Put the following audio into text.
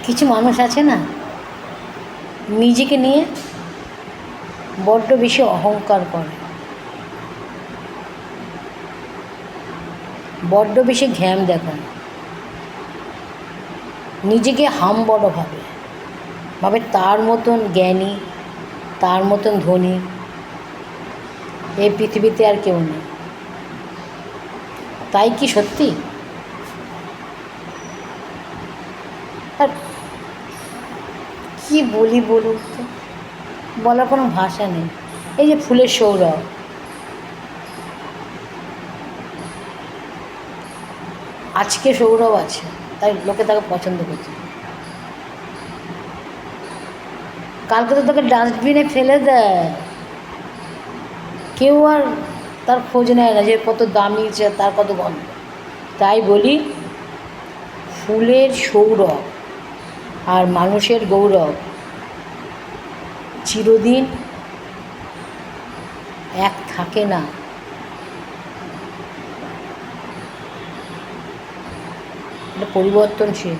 কিছু মানুষ আছে না, নিজেকে নিয়ে বড্ড বেশি অহংকার করে, বড্ড বেশি ঘ্যাম দেখায়, নিজেকে বড় ভাবে, ভাবে তার মতন জ্ঞানী, তার মতন ধনী এই পৃথিবীতে আর কেউ নেই। তাই কি সত্যি? আর কী বলি বলুন তো, বলার কোনো ভাষা নেই। এই যে ফুলের সৌরভ, আজকে সৌরভ আছে তাই লোকে তাকে পছন্দ করছে, কালকে তো তাকে ডাস্টবিনে ফেলে দেয়, কেউ আর তার খোঁজ নেয় না যে কত দামি, তার কত গন্ধ। তাই বলি, ফুলের সৌরভ আর মানুষের গৌরব চিরদিন এক থাকে না, এটা পরিবর্তনশীল।